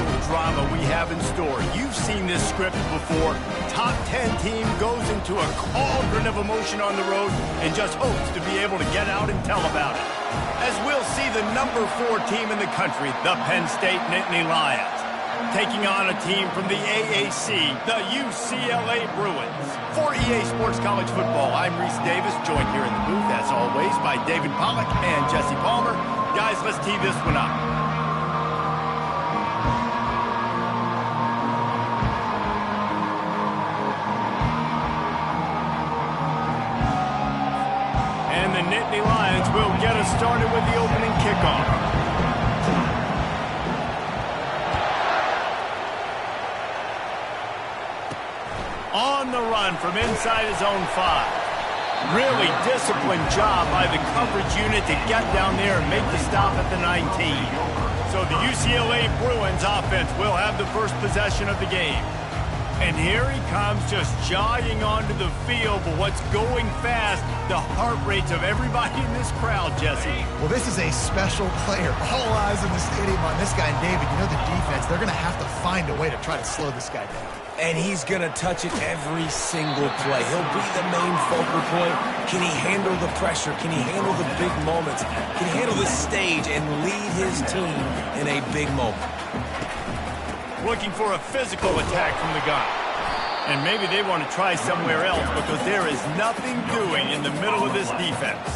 special drama we have in store. You've seen this script before. Top 10 team goes into a cauldron of emotion on the road and just hopes to be able to get out and tell about it. As we'll see the number 4 team in the country, the Penn State Nittany Lions, taking on a team from the AAC, the UCLA Bruins. For EA Sports College Football, I'm Reese Davis, joined here in the booth, as always, by David Pollack and Jesse Palmer. Guys, let's tee this one up. And the Nittany Lions will get us started with the opening kickoff. On the run from inside his own 5. Really disciplined job by the coverage unit to get down there and make the stop at the 19. So the UCLA Bruins offense will have the first possession of the game. And here he comes, just jogging onto the field, but what's going fast, the heart rates of everybody in this crowd, Jesse. Well, this is a special player. All eyes in the stadium on this guy. And David, you know the defense, they're going to have to find a way to try to slow this guy down. And he's going to touch it every single play. He'll be the main focal point. Can he handle the pressure? Can he handle the big moments? Can he handle the stage and lead his team in a big moment? Looking for a physical attack from the gun. And maybe they want to try somewhere else because there is nothing doing in the middle of this defense.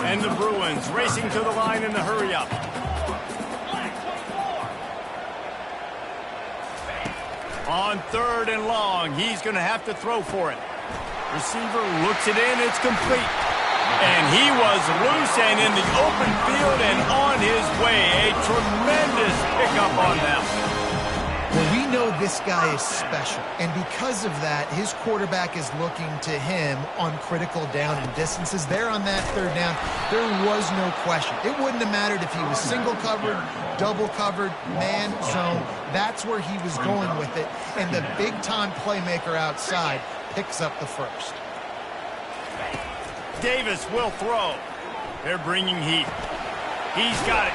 And the Bruins racing to the line in the hurry-up. On 3rd and long, he's going to have to throw for it. Receiver looks it in, it's complete. And he was loose and in the open field and on his way. A tremendous pickup on them. Well, we know this guy is special, and because of that, his quarterback is looking to him on critical down and distances. There on that 3rd down, there was no question. It wouldn't have mattered if he was single covered, double covered, man zone. That's where he was going with it, and the big-time playmaker outside picks up the first. Davis will throw. They're bringing heat. He's got it.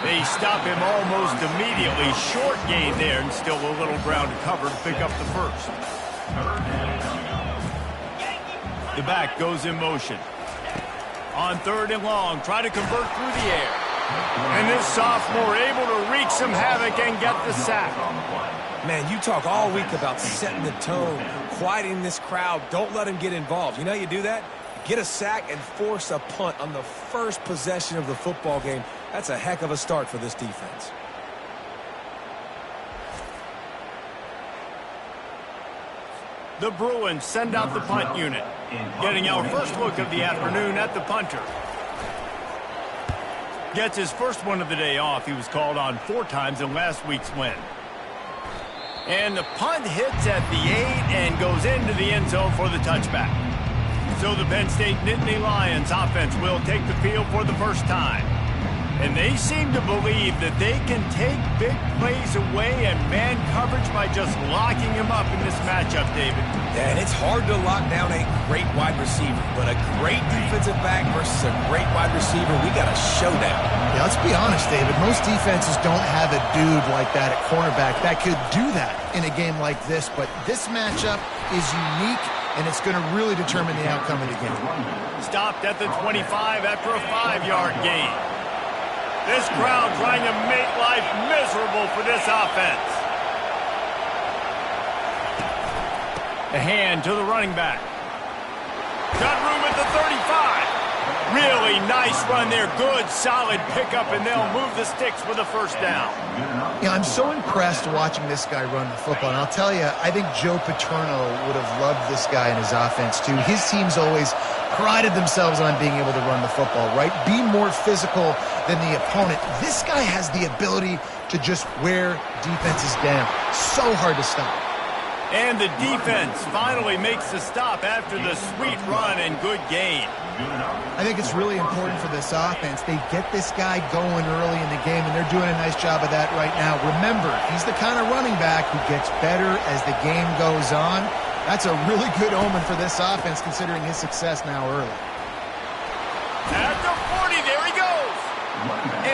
They stop him almost immediately. Short gain there, and still a little ground to cover to pick up the first. The back goes in motion. On 3rd and long, try to convert through the air. And this sophomore able to wreak some havoc and get the sack. Man, you talk all week about setting the tone, quieting this crowd. Don't let him get involved. You know how you do that? Get a sack and force a punt on the first possession of the football game. That's a heck of a start for this defense. The Bruins send out the punt unit. Getting our first look of the afternoon at the punter. Gets his first one of the day off. He was called on 4 times in last week's win. And the punt hits at the 8 and goes into the end zone for the touchback. So the Penn State Nittany Lions offense will take the field for the first time. And they seem to believe that they can take big plays away and man coverage by just locking him up in this matchup, David. Yeah, and it's hard to lock down a great wide receiver, but a great defensive back versus a great wide receiver, we got a showdown. Yeah, let's be honest, David. Most defenses don't have a dude like that at cornerback that could do that in a game like this, but this matchup is unique, and it's going to really determine the outcome of the game. Stopped at the 25 after a 5-yard gain. This crowd trying to make life miserable for this offense. A hand to the running back. Got room at the 35. Really nice run there. Good, solid pickup, and they'll move the sticks with a first down. Yeah, I'm so impressed watching this guy run the football. And I'll tell you, I think Joe Paterno would have loved this guy in his offense, too. His teams always prided themselves on being able to run the football, right? Be more physical than the opponent. This guy has the ability to just wear defenses down. So hard to stop. And the defense finally makes the stop after the sweet run and good gain. I think it's really important for this offense. They get this guy going early in the game, and they're doing a nice job of that right now. Remember, he's the kind of running back who gets better as the game goes on. That's a really good omen for this offense, considering his success now early. At the 40, there he goes.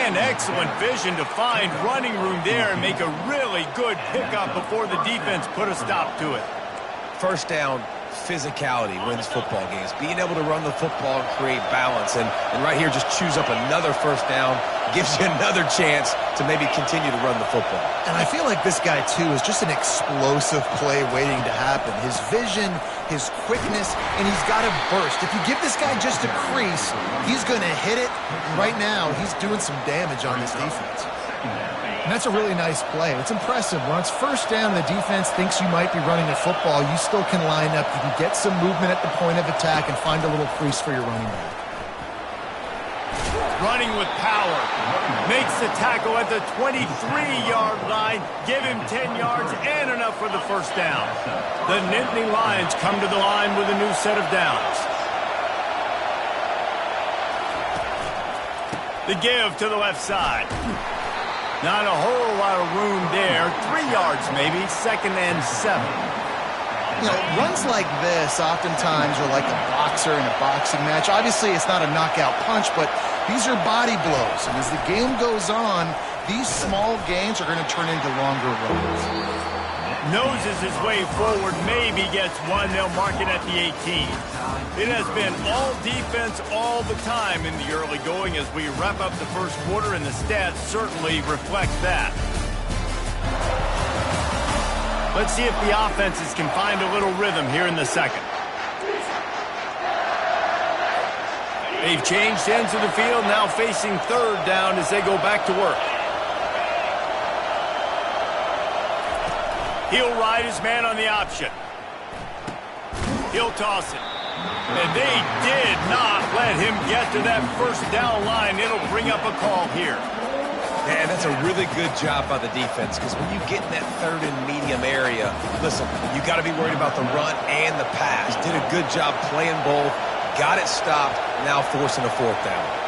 And excellent vision to find running room there and make a really good pickup before the defense put a stop to it. First down, physicality wins football games. Being able to run the football and create balance. And right here, just choose up another first down, gives you another chance to maybe continue to run the football. And I feel like this guy, too, is just an explosive play waiting to happen. His vision, his quickness, and he's got a burst. If you give this guy just a crease, he's going to hit it. And right now, he's doing some damage on this defense. And that's a really nice play. It's impressive. When it's first down, the defense thinks you might be running a football. You still can line up. You can get some movement at the point of attack and find a little crease for your running back. Running with power. Makes the tackle at the 23-yard line. Give him 10 yards and enough for the first down. The Nittany Lions come to the line with a new set of downs. The give to the left side. Not a whole lot of room there. 3 yards maybe. 2nd and 7. You know, runs like this oftentimes are like a boxer in a boxing match. Obviously, it's not a knockout punch, but these are body blows. And as the game goes on, these small gains are going to turn into longer runs. Noses his way forward, maybe gets one. They'll mark it at the 18. It has been all defense all the time in the early going as we wrap up the first quarter, and the stats certainly reflect that. Let's see if the offenses can find a little rhythm here in the second. They've changed ends of the field, now facing third down as they go back to work. He'll ride his man on the option. He'll toss it. And they did not let him get to that first down line. It'll bring up a call here. Man, that's a really good job by the defense, because when you get in that third and medium area, listen, you got to be worried about the run and the pass. Did a good job playing both, got it stopped, now forcing a fourth down.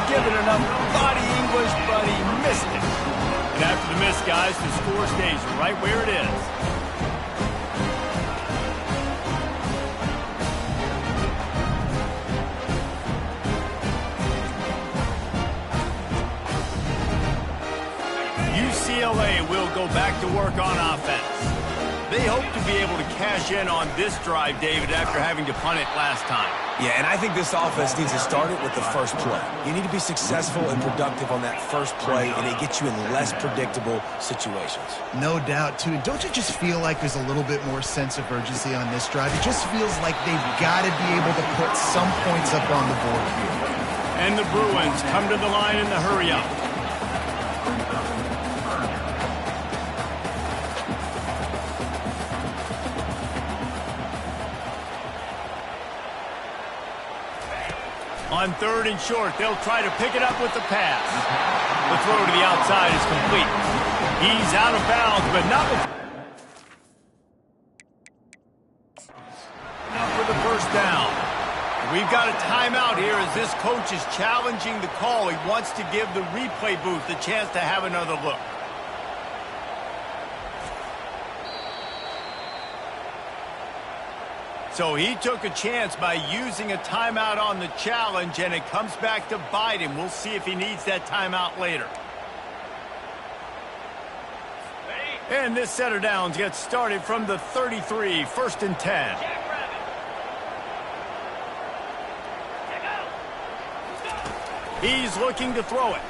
Given enough body English, but he missed it. And after the miss, guys, the score stays right where it is. UCLA will go back to work on offense. They hope to be able to cash in on this drive, David, after having to punt it last time. Yeah, and I think this offense needs to start it with the first play. You need to be successful and productive on that first play, and it gets you in less predictable situations. No doubt, too. And don't you just feel like there's a little bit more sense of urgency on this drive? It just feels like they've got to be able to put some points up on the board here. And the Bruins come to the line in the hurry-up. On 3rd and short, they'll try to pick it up with the pass. The throw to the outside is complete. He's out of bounds, but not for the first down. We've got a timeout here as this coach is challenging the call. He wants to give the replay booth the chance to have another look. So he took a chance by using a timeout on the challenge, and it comes back to bite him. We'll see if he needs that timeout later. And this set of downs gets started from the 33, 1st and 10. He's looking to throw it.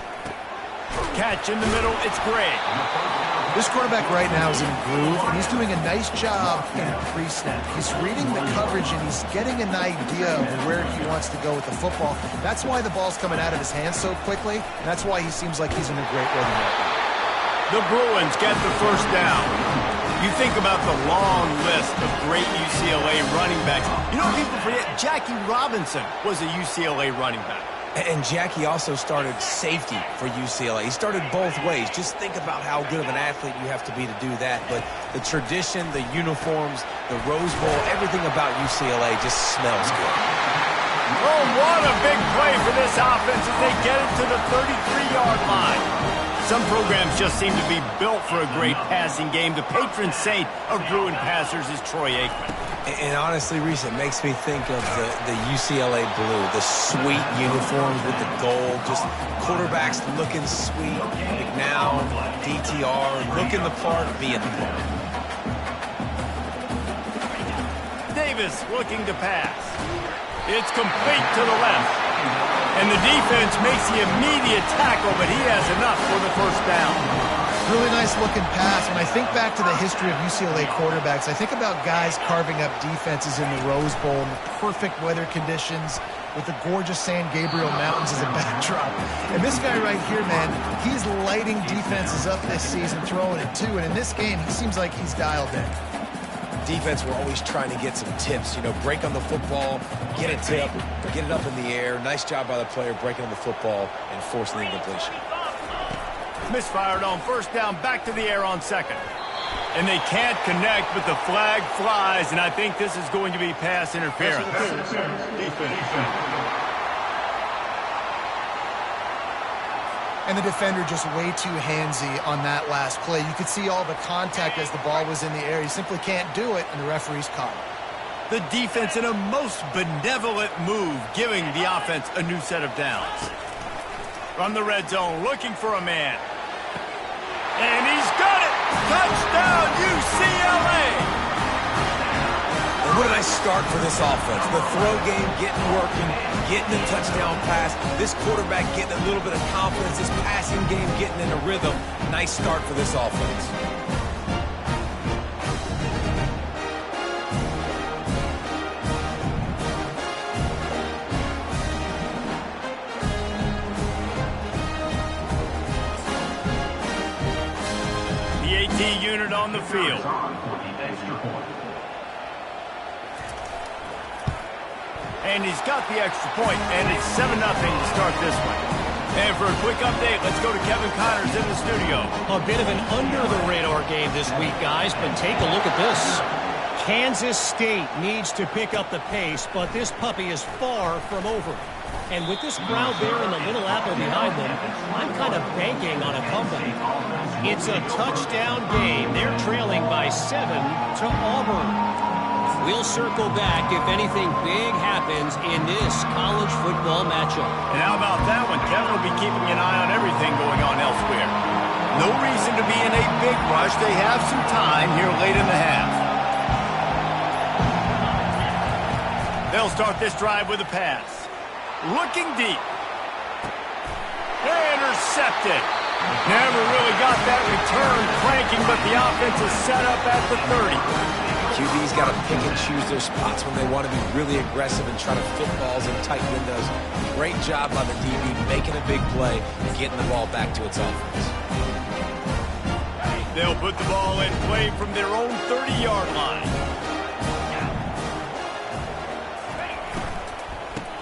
Catch in the middle, it's Gray. This quarterback right now is in a groove, and he's doing a nice job in pre-snap. He's reading the coverage, and he's getting an idea of where he wants to go with the football. That's why the ball's coming out of his hands so quickly, and that's why he seems like he's in a great rhythm right now. The Bruins get the first down. You think about the long list of great UCLA running backs. You know, people forget Jackie Robinson was a UCLA running back. And Jackie also started safety for UCLA. He started both ways. Just think about how good of an athlete you have to be to do that. But the tradition, the uniforms, the Rose Bowl, everything about UCLA just smells good. Oh, what a big play for this offense as they get it to the 33-yard line. Some programs just seem to be built for a great passing game. The patron saint of Bruin passers is Troy Aikman. And honestly, Reese, it makes me think of the UCLA blue, the sweet uniforms with the gold, just quarterbacks looking sweet. McNown, DTR, looking the part, being the part. Davis looking to pass. It's complete to the left. And the defense makes the immediate tackle, but he has enough for the first down. Really nice looking pass. When I think back to the history of UCLA quarterbacks, I think about guys carving up defenses in the Rose Bowl in the perfect weather conditions with the gorgeous San Gabriel Mountains as a backdrop. And this guy right here, man, he's lighting defenses up this season, throwing it too. And in this game, he seems like he's dialed in. Defense, we're always trying to get some tips. You know, break on the football, get a tip, get it up in the air. Nice job by the player breaking on the football and forcing the incompletion. Misfired on first down, back to the air on second. And they can't connect, but the flag flies, and I think this is going to be pass interference. And the defender just way too handsy on that last play. You could see all the contact as the ball was in the air. He simply can't do it, and the referee's caught him. The defense in a most benevolent move, giving the offense a new set of downs. From the red zone, looking for a man. And he's got it! Touchdown, UCLA! And what a nice start for this offense. The throw game getting working, getting the touchdown pass. This quarterback getting a little bit of confidence. This passing game getting in a rhythm. Nice start for this offense. The AT unit on the field. And he's got the extra point, and it's 7-0 to start this one. And for a quick update, let's go to Kevin Connors in the studio. A bit of an under-the-radar game this week, guys, but take a look at this. Kansas State needs to pick up the pace, but this puppy is far from over. And with this crowd there and the Little Apple behind them, I'm kind of banking on a comeback. It's a touchdown game. They're trailing by 7 to Auburn. We'll circle back if anything big happens in this college football matchup. And how about that one? Kevin will be keeping an eye on everything going on elsewhere. No reason to be in a big rush. They have some time here late in the half. They'll start this drive with a pass. Looking deep. Intercepted. Never really got that return cranking, but the offense is set up at the 30. QB's got to pick and choose their spots when they want to be really aggressive and try to fit balls in tight windows. Great job by the DB making a big play and getting the ball back to its offense. They'll put the ball in play from their own 30-yard line.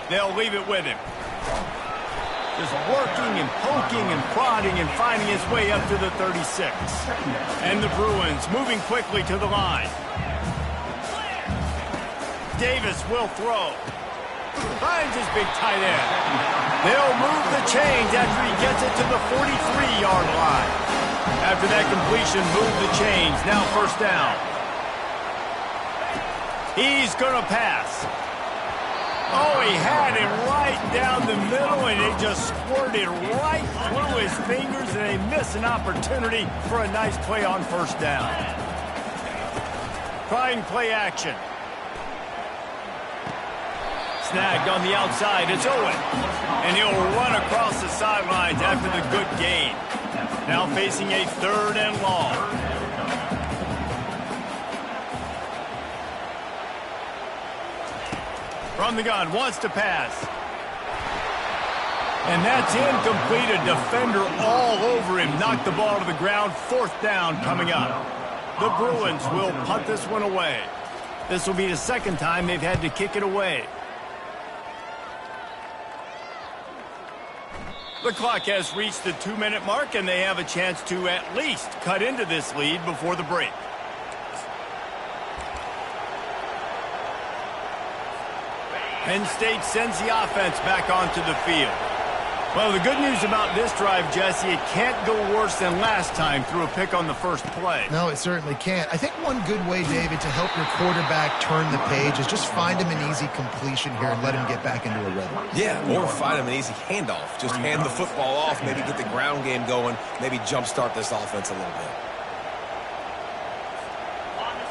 They'll leave it with him. Just working and poking and prodding and finding his way up to the 36. And the Bruins moving quickly to the line. Davis will throw. Finds his big tight end. They'll move the chains after he gets it to the 43-yard line. After that completion, move the chains. Now first down. He's going to pass. Oh, he had it right down the middle, and it just squirted right through his fingers, and they miss an opportunity for a nice play on first down. Trying play action. Snagged on the outside. It's Owen. And he'll run across the sidelines after the good gain. Now facing a 3rd and long. From the gun, wants to pass. And that's incomplete. A defender all over him. Knocked the ball to the ground. 4th down coming up. The Bruins will punt this one away. This will be the 2nd time they've had to kick it away. The clock has reached the 2-minute mark, and they have a chance to at least cut into this lead before the break. Penn State sends the offense back onto the field. Well, the good news about this drive, Jesse, it can't go worse than last time through a pick on the first play. No, it certainly can't. I think one good way, David, to help your quarterback turn the page is just find him an easy completion here and let him get back into a rhythm. Yeah, or find him an easy handoff. Just hand the football off, maybe get the ground game going, maybe jumpstart this offense a little bit.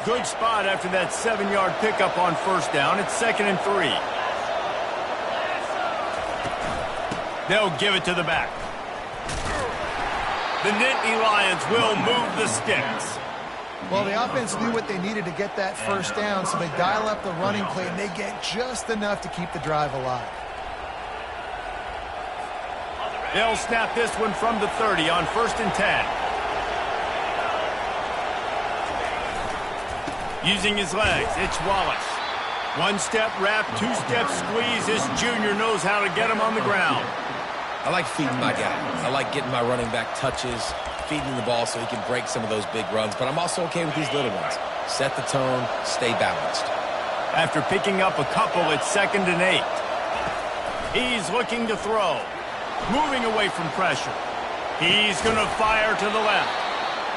Good spot after that 7-yard pickup on first down. It's 2nd and 3. They'll give it to the back. The Nittany Lions will move the sticks. Well, the offense knew what they needed to get that first down, so they dial up the running play, and they get just enough to keep the drive alive. They'll snap this one from the 30 on 1st and 10. Using his legs, it's Wallace. One-step wrap, two-step squeeze. This junior knows how to get him on the ground. I like feeding my guy. I like getting my running back touches, feeding the ball so he can break some of those big runs. But I'm also okay with these little ones. Set the tone, stay balanced. After picking up a couple, it's 2nd and 8. He's looking to throw. Moving away from pressure. He's going to fire to the left.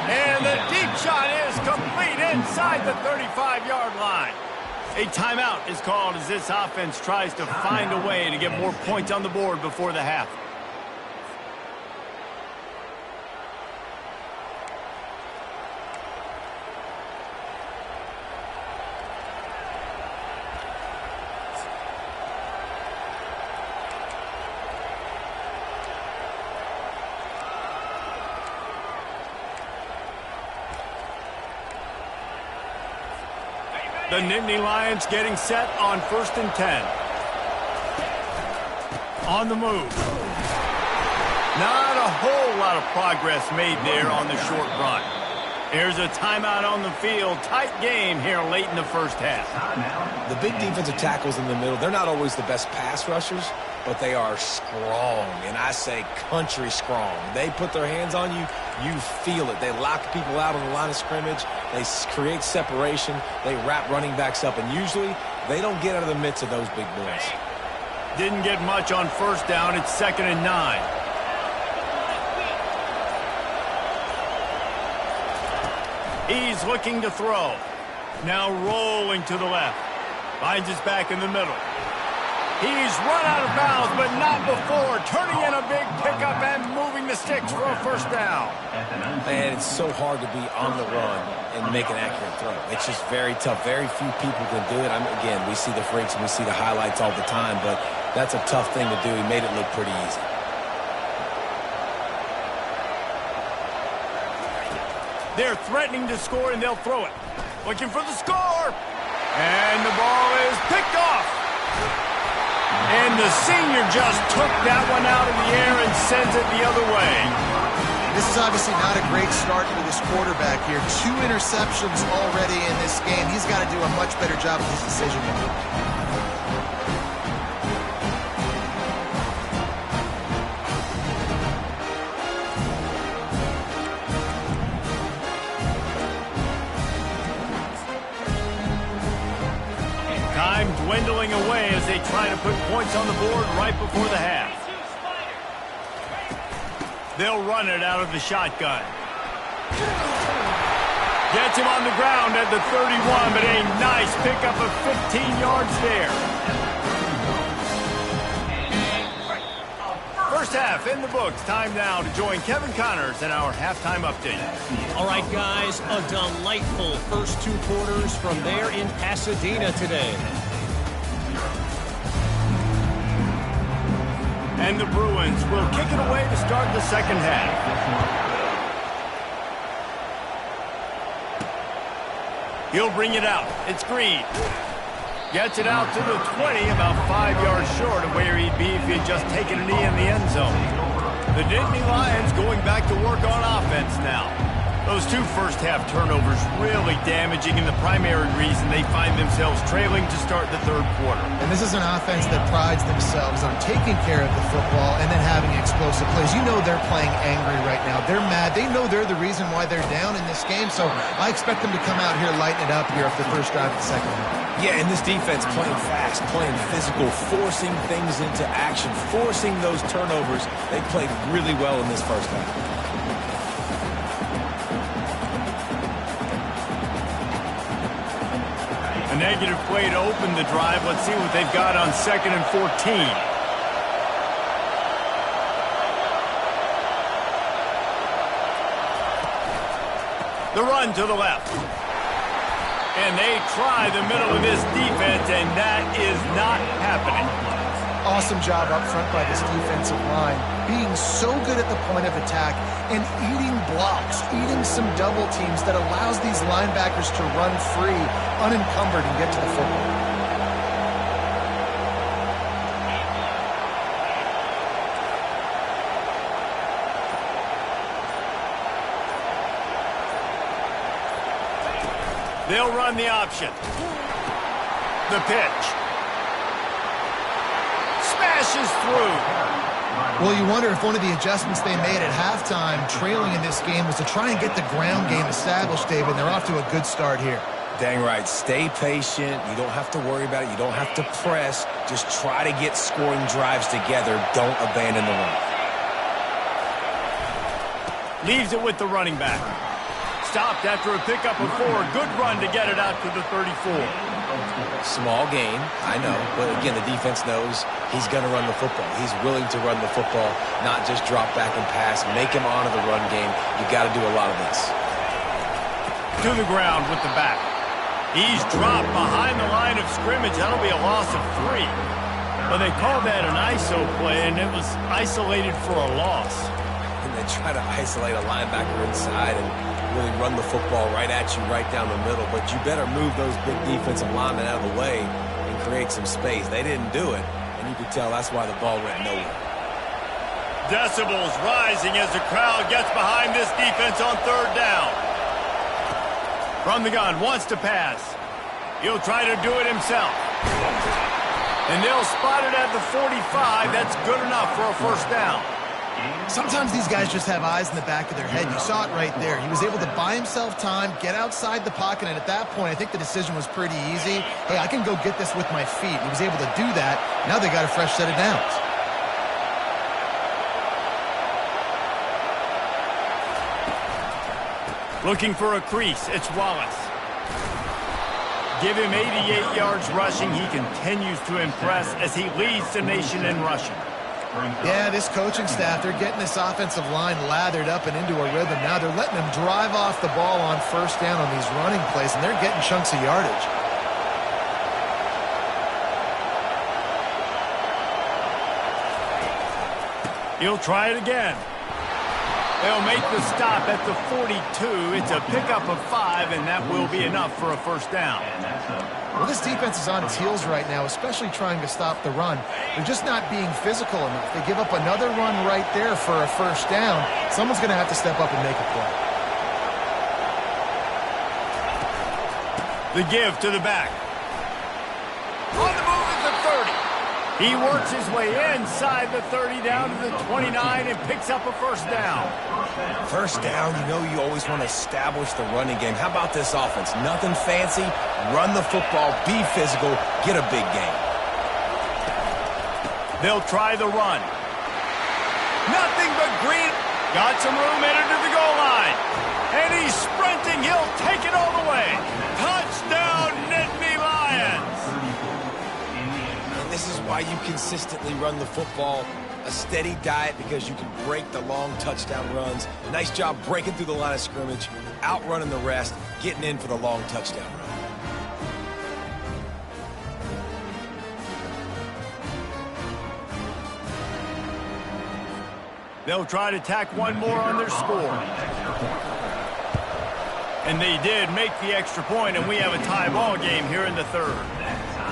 And the deep shot is complete inside the 35-yard line. A timeout is called as this offense tries to find a way to get more points on the board before the half. The Nittany Lions getting set on 1st and 10. On the move. Not a whole lot of progress made there on the short run. Here's a timeout on the field. Tight game here late in the first half. The big defensive tackles in the middle, they're not always the best pass rushers, but they are strong, and I say country strong. They put their hands on you, you feel it. They lock people out on the line of scrimmage. They create separation. They wrap running backs up, and usually they don't get out of the midst of those big boys. Didn't get much on first down. It's 2nd and 9. He's looking to throw. Now rolling to the left. Finds his back in the middle. He's run out of bounds, but not before. Turning in a big pickup and moving the sticks for a first down. Man, it's so hard to be on the run and make an accurate throw. It's just very tough. Very few people can do it. Again, we see the freaks and we see the highlights all the time, but that's a tough thing to do. He made it look pretty easy. They're threatening to score, and they'll throw it. Looking for the score. And the ball is picked off. And the senior just took that one out of the air and sends it the other way. This is obviously not a great start for this quarterback here. 2 interceptions already in this game. He's got to do a much better job of his decision-making. Time dwindling away as they try to put points on the board right before the half. They'll run it out of the shotgun. Gets him on the ground at the 31, but a nice pickup of 15 yards there. First half in the books. Time now to join Kevin Connors in our halftime update. All right, guys, a delightful first 2 quarters from there in Pasadena today. And the Bruins will kick it away to start the second half. He'll bring it out. It's Green. Gets it out to the 20, about 5 yards short of where he'd be if he had just taken a knee in the end zone. The Nittany Lions going back to work on offense now. Those two first-half turnovers really damaging, and the primary reason they find themselves trailing to start the third quarter. And this is an offense that prides themselves on taking care of the football and then having explosive plays. You know they're playing angry right now. They're mad. They know they're the reason why they're down in this game, so I expect them to come out here, lighten it up here after the first drive of the second half. Yeah, and this defense playing fast, playing physical, forcing things into action, forcing those turnovers. They played really well in this first half. A negative play to open the drive. Let's see what they've got on 2nd and 14. The run to the left. And they try the middle of this defense, and that is not happening. Awesome job up front by this defensive line, being so good at the point of attack and eating blocks, eating some double teams that allows these linebackers to run free, unencumbered, and get to the football. They'll run the option. The pitch. Smashes through. Well, you wonder if one of the adjustments they made at halftime, trailing in this game, was to try and get the ground game established, David. They're off to a good start here. Dang right. Stay patient. You don't have to worry about it. You don't have to press. Just try to get scoring drives together. Don't abandon the run. Leaves it with the running back. Stopped after a pickup of 4. Good run to get it out to the 34. Small gain, I know. But again, the defense knows he's going to run the football. He's willing to run the football, not just drop back and pass. Make him honor the run game. You got to do a lot of this. To the ground with the back. He's dropped behind the line of scrimmage. That'll be a loss of 3. Well, they called that an ISO play, and it was isolated for a loss. And they try to isolate a linebacker inside and really run the football right at you, right down the middle. But you better move those big defensive linemen out of the way and create some space. They didn't do it, and you could tell that's why the ball went nowhere. Decibels rising as the crowd gets behind this defense on 3rd down. From the gun, wants to pass. He'll try to do it himself. And they'll spot it at the 45. That's good enough for a first down. Sometimes these guys just have eyes in the back of their head. You saw it right there. He was able to buy himself time, get outside the pocket, and at that point, I think the decision was pretty easy. Hey, I can go get this with my feet. He was able to do that. Now they got a fresh set of downs. Looking for a crease. It's Wallace. Give him 88 yards rushing. He continues to impress as he leads the nation in rushing. Yeah, this coaching staff, they're getting this offensive line lathered up and into a rhythm. Now they're letting them drive off the ball on first down on these running plays, and they're getting chunks of yardage. He'll try it again. They'll make the stop at the 42. It's a pickup of 5, and that will be enough for a first down. Well, this defense is on its heels right now, especially trying to stop the run. They're just not being physical enough. They give up another run right there for a first down. Someone's going to have to step up and make a play. The give to the back. On the move at the 30. He works his way inside the 30 down to the 29 and picks up a first down. First down, you know you always want to establish the running game. How about this offense? Nothing fancy. Run the football, be physical, get a big gain. They'll try the run. Nothing but green. Got some room headed to the goal line. And he's sprinting. He'll take it all the way. Touchdown, Nittany Lions. This is why you consistently run the football. A steady diet because you can break the long touchdown runs. Nice job breaking through the line of scrimmage, outrunning the rest, getting in for the long touchdown run. They'll try to tack one more on their score. And they did make the extra point, and we have a tie ball game here in the 3rd.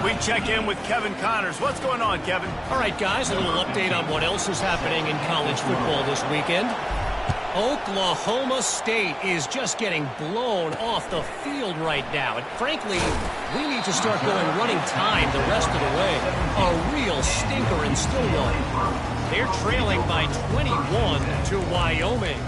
We check in with Kevin Connors. What's going on, Kevin? All right, guys, a little update on what else is happening in college football this weekend. Oklahoma State is just getting blown off the field right now. And frankly, we need to start going running time the rest of the way. A real stinker in Stillwater. They're trailing by 21 to Wyoming.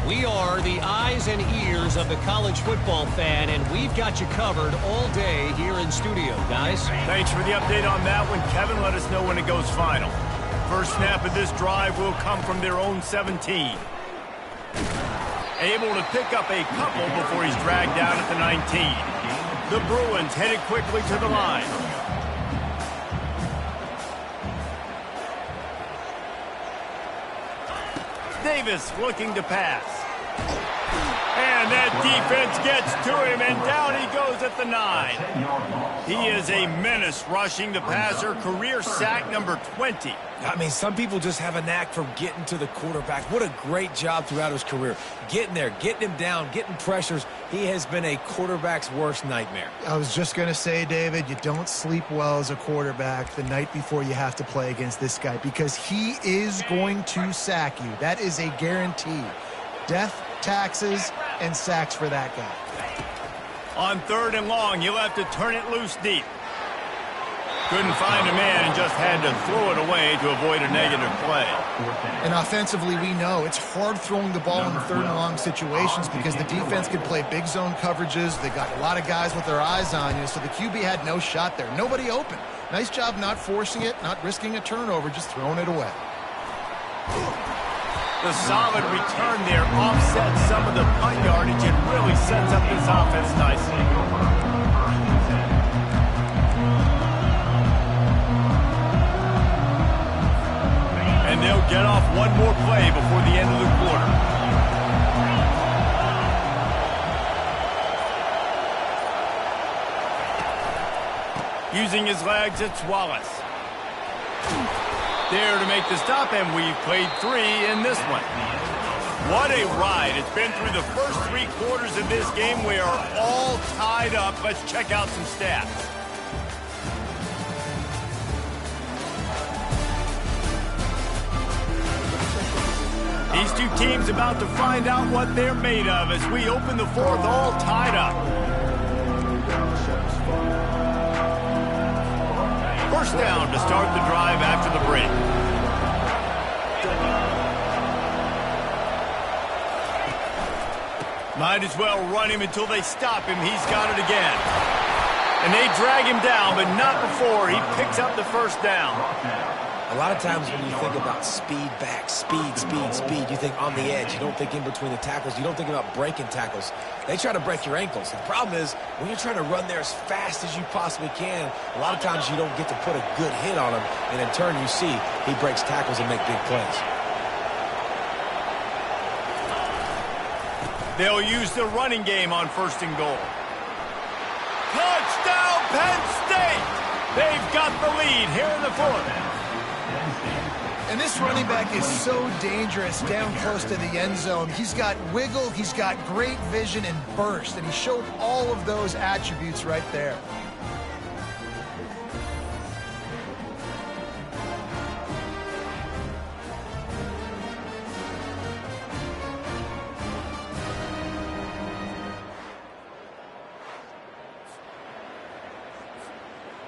We are the eyes and ears of the college football fan, and we've got you covered all day here in studio, guys. Thanks for the update on that one, Kevin. Let us know when it goes final. First snap of this drive will come from their own 17. Able to pick up a couple before he's dragged down at the 19. The Bruins headed quickly to the line. Davis looking to pass. And that defense gets to him, and down he goes at the 9. He is a menace rushing the passer, career sack number 20. I mean, some people just have a knack for getting to the quarterback. What a great job throughout his career. Getting there, getting him down, getting pressures. He has been a quarterback's worst nightmare. I was just going to say, David, you don't sleep well as a quarterback the night before you have to play against this guy because he is going to sack you. That is a guarantee. Death, taxes, and sacks for that guy. On 3rd and long, you'll have to turn it loose deep. Couldn't find a man and just had to throw it away to avoid a negative play. And offensively, we know it's hard throwing the ball in 3rd and long situations because the defense can play big zone coverages. They got a lot of guys with their eyes on you, so the QB had no shot there. Nobody open. Nice job not forcing it, not risking a turnover, just throwing it away. The solid return there offsets some of the punt yardage and really sets up this offense nicely. And they'll get off one more play before the end of the quarter. Using his legs, it's Wallace. There to make the stop, and we've played 3 in this one. What a ride. It's been through the first 3 quarters of this game. We are all tied up. Let's check out some stats. These two teams about to find out what they're made of as we open the 4th all tied up. First down to start the drive after the break. Might as well run him until they stop him. He's got it again. And they drag him down, but not before he picks up the first down. A lot of times when you think about speed back, speed, you think on the edge. You don't think in between the tackles. You don't think about breaking tackles. They try to break your ankles. The problem is when you're trying to run there as fast as you possibly can, a lot of times you don't get to put a good hit on him, and in turn you see he breaks tackles and make big plays. They'll use the running game on 1st and goal. Touchdown, Penn State! They've got the lead here in the 4th. And this running back is so dangerous down close to the end zone. He's got wiggle, he's got great vision and burst, and he showed all of those attributes right there.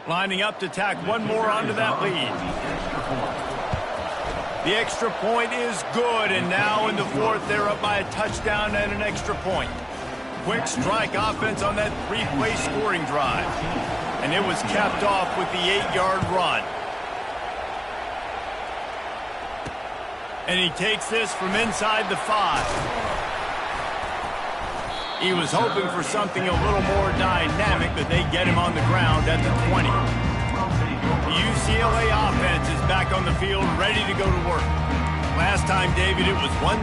Lining up to tack one more onto that lead. The extra point is good, and now in the 4th, they're up by a touchdown and an extra point. Quick strike offense on that 3-play scoring drive. And it was capped off with the 8-yard run. And he takes this from inside the 5. He was hoping for something a little more dynamic, but they get him on the ground at the 20. The UCLA offense is back on the field, ready to go to work. Last time, David, it was 1-2-3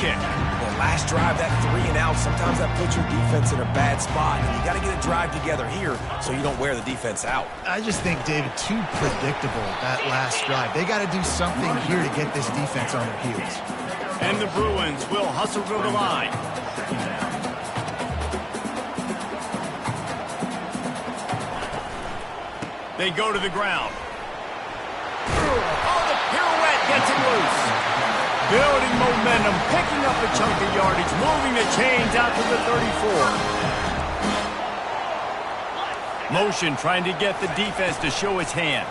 kick. Well, last drive, that 3 and out, sometimes that puts your defense in a bad spot. And you got to get a drive together here so you don't wear the defense out. I just think, David, too predictable that last drive. They got to do something here to get this defense on their heels. And the Bruins will hustle to the line. They go to the ground. Oh, the pirouette gets him loose. Building momentum, picking up a chunk of yardage, moving the chains out to the 34. Motion trying to get the defense to show its hand.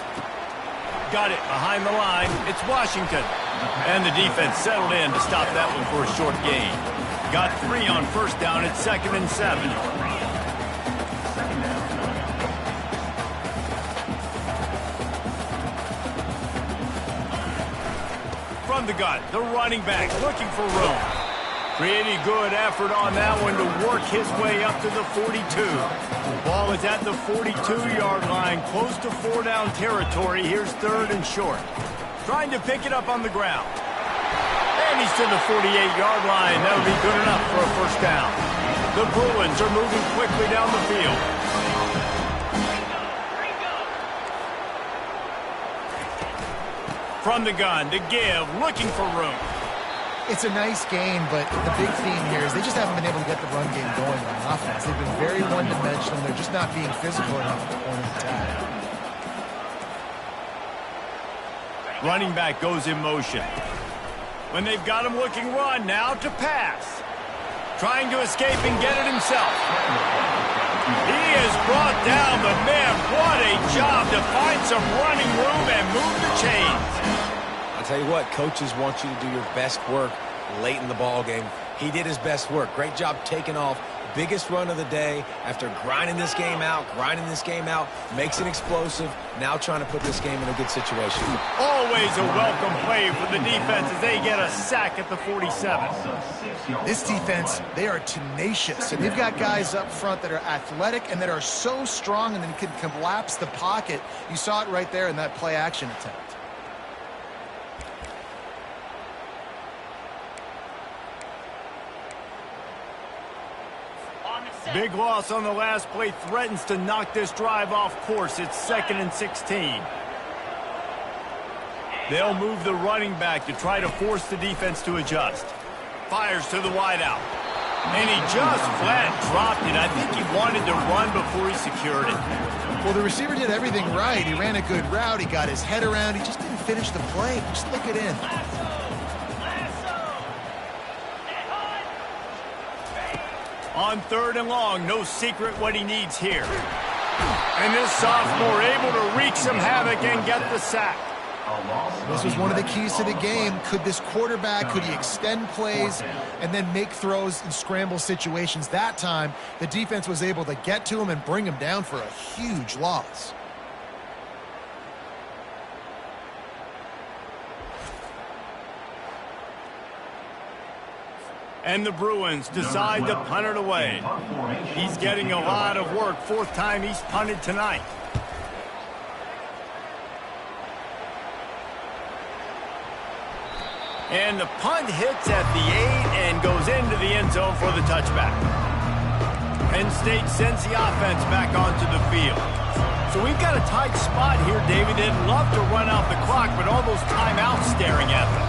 Got it behind the line. It's Washington. And the defense settled in to stop that one for a short gain. Got 3 on first down at 2nd and 7. From the gun, the running back looking for room. Pretty good effort on that one to work his way up to the 42. Ball is at the 42-yard line, close to 4-down territory. Here's 3rd and short. Trying to pick it up on the ground. And he's to the 48-yard line. That'll be good enough for a first down. The Bruins are moving quickly down the field. From the gun, to give, looking for room. It's a nice game, but the big theme here is they just haven't been able to get the run game going on offense. They've been very one-dimensional. They're just not being physical enough at the point of attack. Running back goes in motion. When they've got him looking run, now to pass. Trying to escape and get it himself. He is brought down, but man, what a job to find some running room and move the chains. I'll tell you what, coaches want you to do your best work late in the ball game. He did his best work. Great job taking off. Biggest run of the day after grinding this game out, makes it explosive. Now trying to put this game in a good situation. Always a welcome play for the defense as they get a sack at the 47. This defense, they are tenacious, and they've got guys up front that are athletic and that are so strong and then can collapse the pocket. You saw it right there in that play-action attempt. Big loss on the last play threatens to knock this drive off course. It's 2nd and 16. They'll move the running back to try to force the defense to adjust. Fires to the wideout. And he just flat dropped it. I think he wanted to run before he secured it. Well, the receiver did everything right. He ran a good route. He got his head around. He just didn't finish the play. Just look it in. On 3rd and long, no secret what he needs here. And this sophomore able to wreak some havoc and get the sack. This was one of the keys to the game. Could this quarterback, could he extend plays and then make throws in scramble situations? That time, the defense was able to get to him and bring him down for a huge loss. And the Bruins decide to punt it away. He's getting a lot of work. 4th time he's punted tonight. And the punt hits at the 8 and goes into the end zone for the touchback. Penn State sends the offense back onto the field. So we've got a tight spot here, David. They'd love to run out the clock, but all those timeouts staring at them.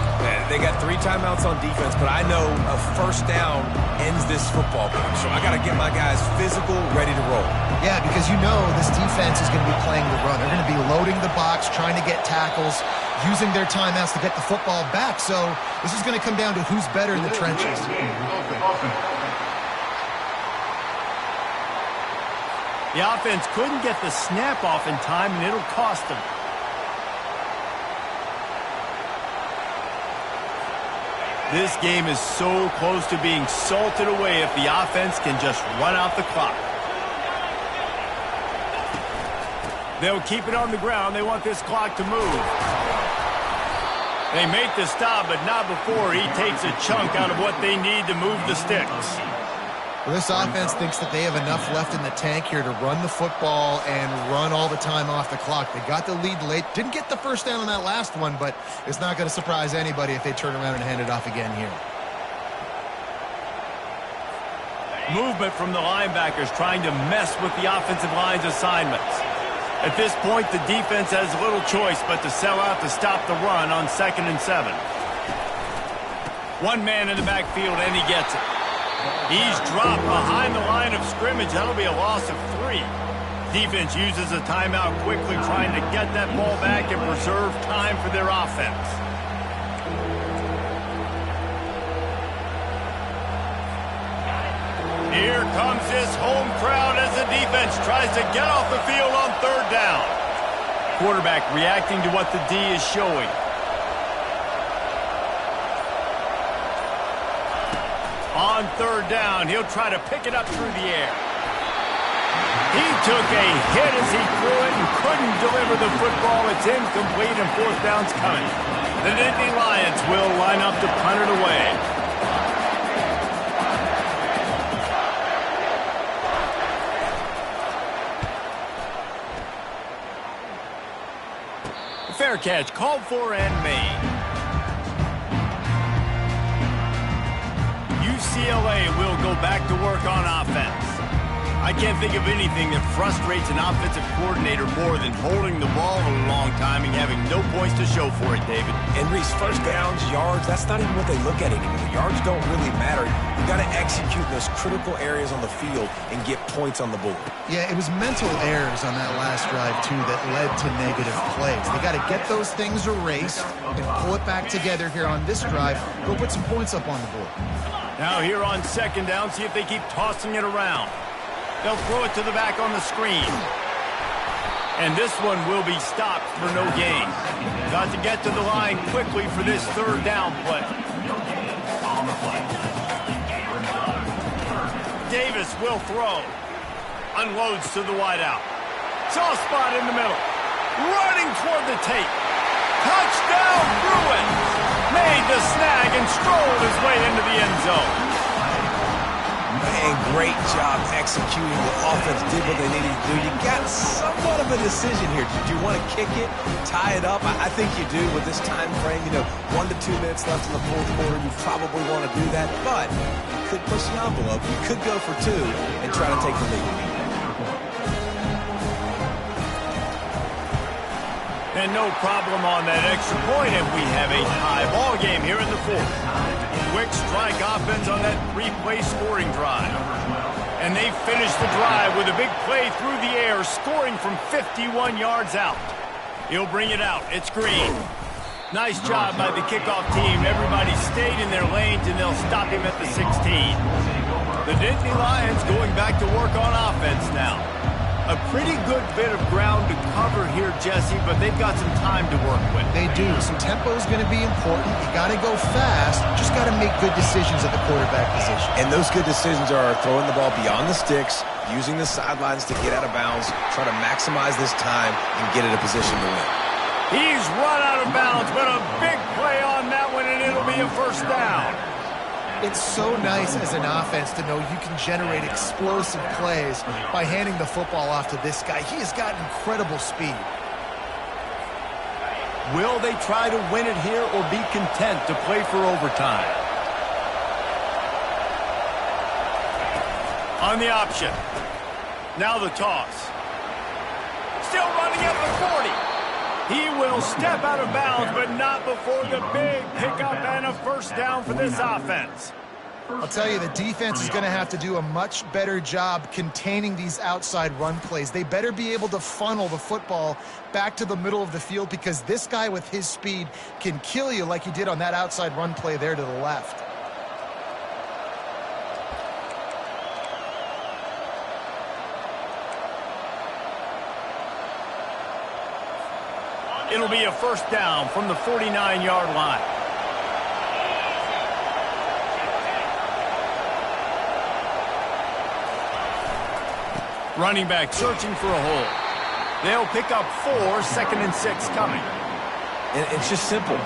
They got 3 timeouts on defense, but I know a first down ends this football game. So I got to get my guys physical, ready to roll. Yeah, because you know this defense is going to be playing the run. They're going to be loading the box, trying to get tackles, using their timeouts to get the football back. So this is going to come down to who's better in the trenches. The offense couldn't get the snap off in time, and it'll cost them. This game is so close to being salted away if the offense can just run out the clock. They'll keep it on the ground. They want this clock to move. They make the stop, but not before he takes a chunk out of what they need to move the sticks. Well, this offense thinks that they have enough left in the tank here to run the football and run all the time off the clock. They got the lead late. Didn't get the first down on that last one, but it's not going to surprise anybody if they turn around and hand it off again here. Movement from the linebackers trying to mess with the offensive line's assignments. At this point, the defense has little choice but to sell out to stop the run on 2nd and 7. One man in the backfield, and he gets it. He's dropped behind the line of scrimmage. That'll be a loss of 3. Defense uses a timeout quickly, trying to get that ball back and preserve time for their offense. Here comes this home crowd as the defense tries to get off the field on third down. Quarterback reacting to what the D is showing. On third down, he'll try to pick it up through the air. He took a hit as he threw it and couldn't deliver the football. It's incomplete and fourth down's coming. The Nittany Lions will line up to punt it away. Fair catch called for and made. UCLA will go back to work on offense. I can't think of anything that frustrates an offensive coordinator more than holding the ball a long time and having no points to show for it, David. And Reese, first downs, yards, that's not even what they look at anymore. Yards don't really matter. You got to execute those critical areas on the field and get points on the board. Yeah, it was mental errors on that last drive, too, that led to negative plays. They got to get those things erased and pull it back together here on this drive. Go put some points up on the board. Now here on second down, see if they keep tossing it around. They'll throw it to the back on the screen. And this one will be stopped for no gain. Got to get to the line quickly for this third down play. Davis will throw. Unloads to the wideout. Soft spot in the middle. Running toward the tape. Touchdown Bruins. Made the snag and strolled his way into the end zone. And great job executing. The offense did what they needed to do. You got somewhat of a decision here. Do you want to kick it, tie it up? I think you do with this time frame. 1 to 2 minutes left in the fourth quarter. You probably want to do that, but you could push the envelope. You could go for 2 and try to take the lead. And no problem on that extra point, and we have a tie ball game here in the fourth. Quick strike offense on that 3-play scoring drive. And they finish the drive with a big play through the air, scoring from 51 yards out. He'll bring it out. It's Green. Nice job by the kickoff team. Everybody stayed in their lanes, and they'll stop him at the 16. The Nittany Lions going back to work on offense now. A pretty good bit of ground to cover here, Jesse, but they've got some time to work with. They do. Some tempo is going to be important. You got to go fast. Just got to make good decisions at the quarterback position. And those good decisions are throwing the ball beyond the sticks, using the sidelines to get out of bounds, try to maximize this time and get in a position to win. He's run out of bounds, but a big play on that one, and it'll be a first down. It's so nice as an offense to know you can generate explosive plays by handing the football off to this guy. He has got incredible speed. Will they try to win it here or be content to play for overtime? On the option. Now the toss. Still running at the 40. He will step out of bounds, but not before the big pickup and a first down for this offense. I'll tell you, the defense is going to have to do a much better job containing these outside run plays. They better be able to funnel the football back to the middle of the field, because this guy with his speed can kill you like he did on that outside run play there to the left. It'll be a first down from the 49-yard line. Running back searching for a hole. They'll pick up 4, 2nd and 6 coming. And it's just simple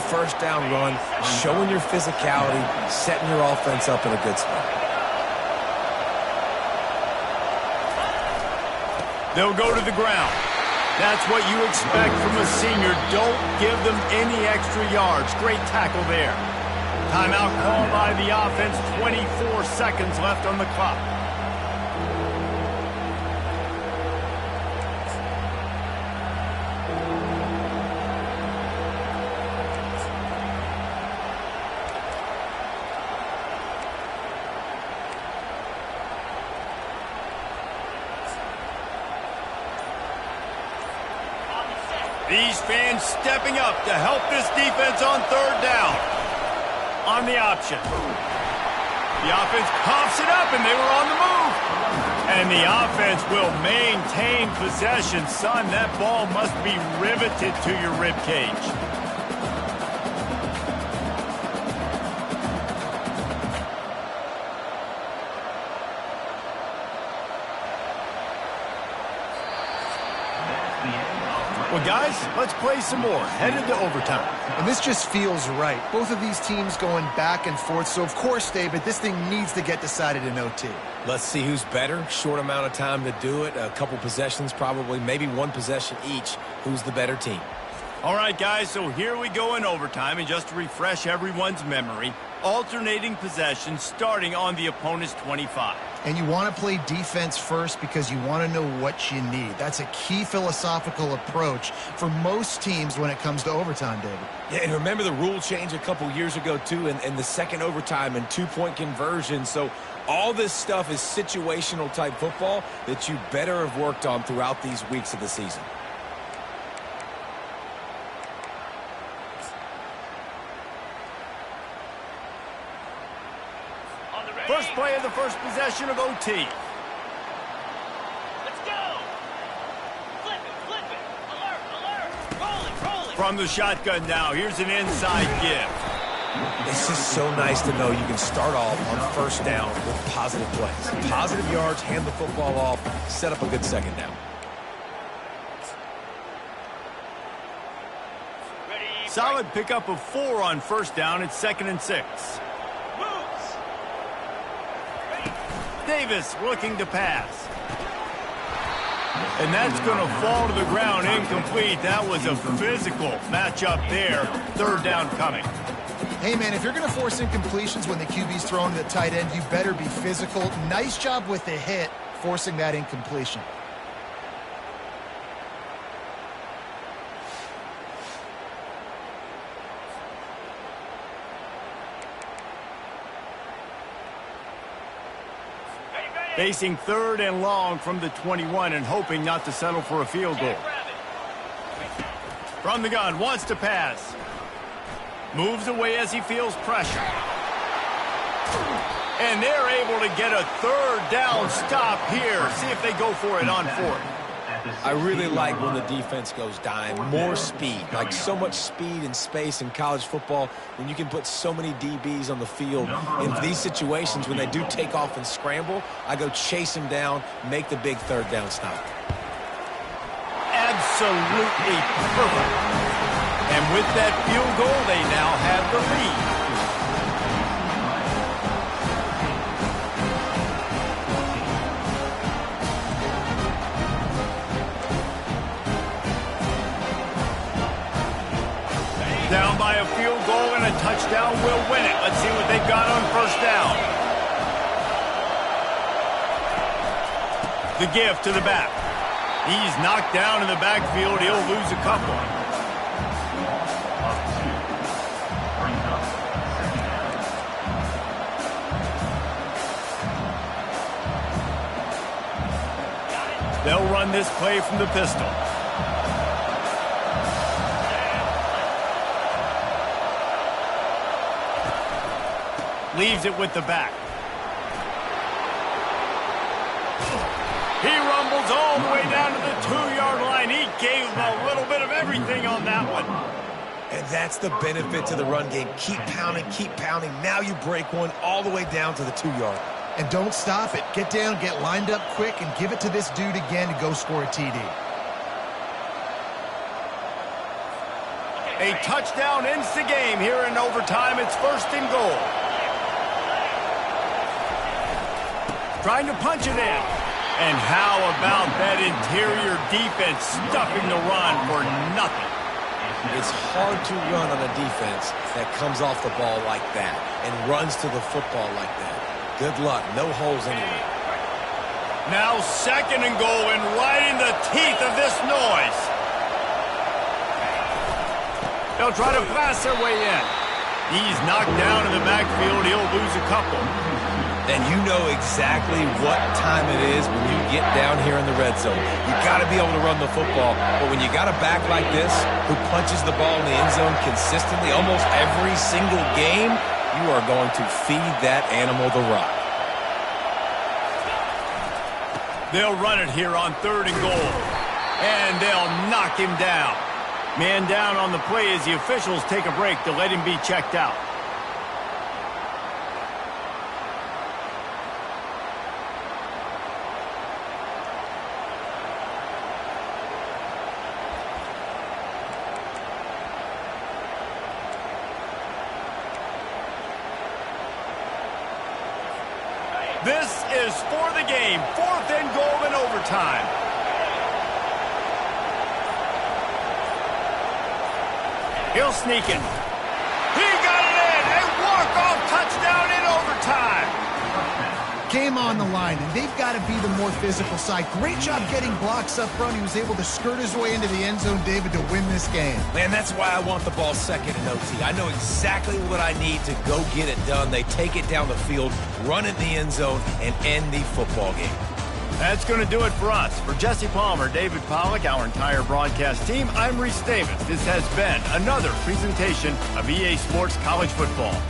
first down run, showing your physicality, setting your offense up in a good spot. They'll go to the ground. That's what you expect from a senior. Don't give them any extra yards. Great tackle there. Timeout called by the offense. 24 seconds left on the clock. These fans stepping up to help this defense on third down. On the option. The offense coughs it up, and they were on the move. And the offense will maintain possession. Son, that ball must be riveted to your rib cage. Well, guys, let's play some more. Headed to overtime. And this just feels right. Both of these teams going back and forth. So, of course, David, this thing needs to get decided in OT. Let's see who's better. Short amount of time to do it. A couple possessions probably. Maybe one possession each. Who's the better team? All right, guys, so here we go in overtime. And just to refresh everyone's memory, alternating possessions starting on the opponent's 25. And you want to play defense first because you want to know what you need. That's a key philosophical approach for most teams when it comes to overtime, David. Yeah, and remember the rule change a couple years ago, too, and the second overtime and two-point conversion. So all this stuff is situational type football that you better have worked on throughout these weeks of the season. First play of the first possession of OT. Let's go! Flip it! Alert! Rolling! From the shotgun now, here's an inside give. It's just so nice to know you can start off on first down with positive plays. Positive yards, hand the football off, set up a good second down. Ready? Solid pickup of 4 on first down. It's 2nd and 6. Moves! Davis looking to pass. And that's going to fall to the ground incomplete. That was a physical matchup there. 3rd down coming. Hey, man, if you're going to force incompletions when the QB's throwing to the tight end, you better be physical. Nice job with the hit, forcing that incompletion. Facing 3rd and long from the 21 and hoping not to settle for a field goal. From the gun, wants to pass. Moves away as he feels pressure. And they're able to get a 3rd down stop here. See if they go for it on 4th. I really like when the defense goes dime. More speed, like so much speed and space in college football when you can put so many DBs on the field. In these situations, when they do take off and scramble, I go chase them down, make the big 3rd down stop. Absolutely perfect. And with that field goal, they now have the lead. Down by a field goal and a touchdown will win it. Let's see what they've got on first down. The give to the back. He's knocked down in the backfield. He'll lose a couple. They'll run this play from the pistol. Leaves it with the back. He rumbles all the way down to the 2-yard line. He gave him a little bit of everything on that one. And that's the benefit to the run game. Keep pounding, keep pounding. Now you break one all the way down to the 2-yard. And don't stop it. Get down, get lined up quick, and give it to this dude again to go score a TD. A touchdown ends the game here in overtime. It's 1st and goal. Trying to punch it in. And how about that interior defense stuffing the run for nothing? It's hard to run on a defense that comes off the ball like that and runs to the football like that. Good luck. No holes anywhere. Now 2nd and goal and right in the teeth of this noise. They'll try to pass their way in. He's knocked down in the backfield. He'll lose a couple. And you know exactly what time it is when you get down here in the red zone. You got to be able to run the football. But when you got a back like this who punches the ball in the end zone consistently almost every single game, You are going to feed that animal the rock. They'll run it here on 3rd and goal. And they'll knock him down. Man down on the play as the officials take a break to let him be checked out. This is for the game. 4th and goal in overtime. He'll sneak it. He got it in. A walk-off touchdown in overtime. Game on the line, and they've got to be the more physical side. Great job getting blocks up front. He was able to skirt his way into the end zone, David, to win this game. Man, that's why I want the ball second in OT. I know exactly what I need to go get it done. They take it down the field, run it in the end zone, and end the football game. That's going to do it for us. For Jesse Palmer, David Pollack, our entire broadcast team, I'm Reese Davis. This has been another presentation of EA Sports College Football.